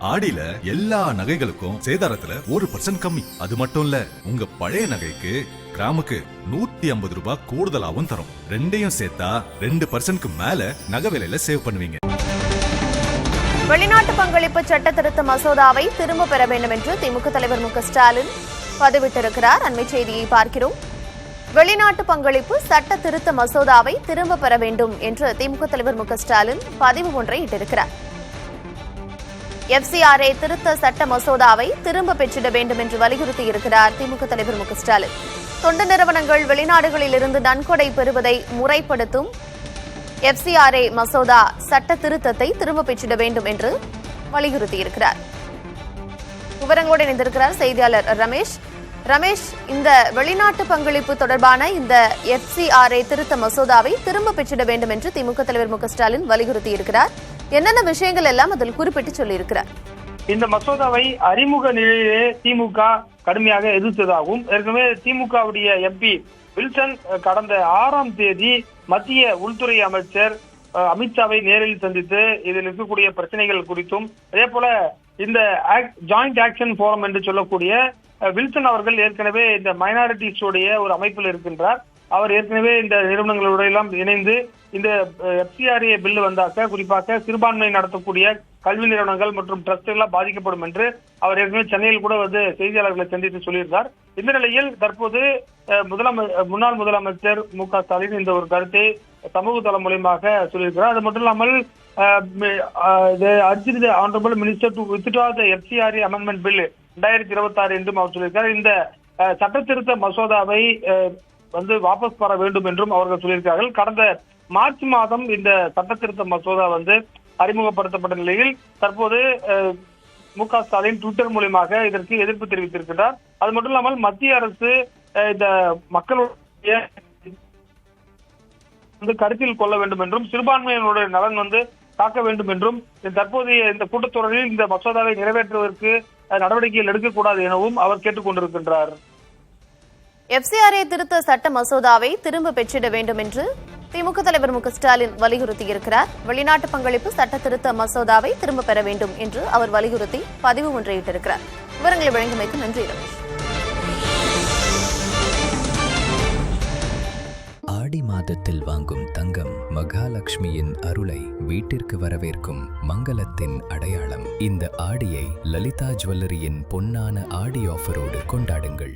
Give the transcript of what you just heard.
ஆடியில எல்லா நகைகளுக்கும் சேதாரத்துல 1% கம்மி. அது மட்டும் இல்ல, உங்க பழைய நகைக்கு கிராமுக்கு 150 ரூபாய் கூடுதலாவும் தரும். ரெண்டையும் சேர்த்தா 2% மேல நகை விலையில சேவ் பண்ணுவீங்க. வெளிநாட்டு பங்களிப்பு சட்ட திருத்த மசோதாவை திரும்ப பெற வேண்டும் என்று திமுக தலைவர் மு.க. ஸ்டாலின் பதிவிட்டிருக்கிறார். அண்மை செய்தியை பார்க்கிறோம். வெளிநாட்டு பங்களிப்பு சட்ட திருத்த மசோதாவை திரும்ப பெற வேண்டும் என்று திமுக தலைவர் மு.க. ஸ்டாலின் பதிவு ஒன்றை இட்டிருக்கிறார். FCRA திருத்த சட்ட மசோதாவை திரும்ப பெற்றிட வேண்டும் என்று வலியுறுத்தியிருக்கிறார் திமுக தலைவர் மு.க. ஸ்டாலின். தொண்டு நிறுவனங்கள் வெளிநாடுகளில் இருந்து நன்கொடை பெறுவதை முறைப்படுத்தும் FCRA மசோதா சட்ட திருத்தத்தை திரும்ப பெற்றிட வேண்டும் என்று வலியுறுத்தியிருக்கிறார். விவரங்களோடு இணைந்திருக்கிறார் செய்தியாளர் ரமேஷ். ரமேஷ், இந்த வெளிநாட்டு பங்களிப்பு தொடர்பான இந்த FCRA திருத்த மசோதாவை திரும்ப பெற்றிட வேண்டும் என்று திமுக தலைவர் மு.க. ஸ்டாலின் வலியுறுத்தியிருக்கிறார். என்னென்ன விஷயங்கள் எல்லாம் அதில் குறிப்பிட்டு சொல்லியிருக்கிறார்? இந்த மசோதாவை அறிமுக நிலையிலே திமுக கடுமையாக எதிர்த்ததாகவும், ஏற்கனவே திமுகவுடைய MP வில்சன் கடந்த 6ஆம் தேதி மத்திய உள்துறை அமைச்சர் அமித்ஷாவை நேரில் சந்தித்து இதில் இருக்கக்கூடிய பிரச்சனைகள் குறித்தும், அதே போல இந்த ஜாயிண்ட் ஆக்ஷன் போரம் என்று சொல்லக்கூடிய வில்சன் அவர்கள் ஏற்கனவே இந்த மைனாரிட்டிஸ் உடைய ஒரு அமைப்பில் இருக்கின்றார். அவர் ஏற்கனவே இந்த நிறுவனங்களோட எல்லாம் இணைந்து இந்த FCRA பில் வந்தாக்க குறிப்பாக சிறுபான்மை நடத்தக்கூடிய கல்வி நிறுவனங்கள் மற்றும் ட்ரஸ்ட் எல்லாம் பாதிக்கப்படும் என்று அவர் ஏற்கனவே சென்னையில் கூட வந்து செய்தியாளர்களை சந்தித்து சொல்லியிருந்தார். இந்த நிலையில் தற்போது முன்னாள் முதலமைச்சர் மு.க. ஸ்டாலின் இந்த ஒரு கருத்தை சமூக தளம் மூலமாக சொல்லியிருக்கிறார். அது மட்டும் இல்லாமல் Honorable Minister to withdraw the FCRA amendment bill 2026 என்றும் அவர் சொல்லியிருக்கிறார். இந்த சட்ட திருத்த மசோதாவை வந்து வாபஸ் பெற வேண்டும் என்றும் அவர்கள் சொல்லியிருக்கிறார்கள். கடந்த மார்ச் மாதம் இந்த சட்ட திருத்த மசோதா வந்து அறிமுகப்படுத்தப்பட்ட நிலையில் தற்போது மு.க. ஸ்டாலின் ட்விட்டர் மூலமாக இதற்கு எதிர்ப்பு தெரிவித்திருக்கிறார். அது மட்டும் இல்லாமல் மத்திய அரசு இந்த மக்களுடைய கருத்தில் கொள்ள வேண்டும் என்றும், சிறுபான்மையினுடைய நலன் வந்து காக்க வேண்டும் என்றும், தற்போதைய இந்த கூட்டத்தொடரில் இந்த மசோதாவை நிறைவேற்றுவதற்கு நடவடிக்கைகள் எடுக்கக்கூடாது எனவும் அவர் கேட்டுக் கொண்டிருக்கின்றார். FCRA திருத்த சட்ட மசோதாவை திரும்ப பெற்றிட வேண்டும் என்று திமுக தலைவர் மு.க. ஸ்டாலின் வலியுறுத்தியிருக்கிறார். வெளிநாட்டு பங்களிப்பு சட்ட திருத்த மசோதாவை திரும்ப பெற வேண்டும் என்று அவர் வலியுறுத்தி பதிவு ஒன்றை இட்டிருக்கிறார். விவரங்களை வழங்கியமைக்கு நன்றி ரமேஷ். ஆடி மாதத்தில் வாங்கும் தங்கம் மகாலட்சுமியின் அருளை வீட்டிற்கு வரவேற்கும் மங்களத்தின் அடையாளம். இந்த ஆடியை லலிதா ஜுவல்லரியின் பொன்னான ஆடி ஆஃபரோடு கொண்டாடுங்கள்.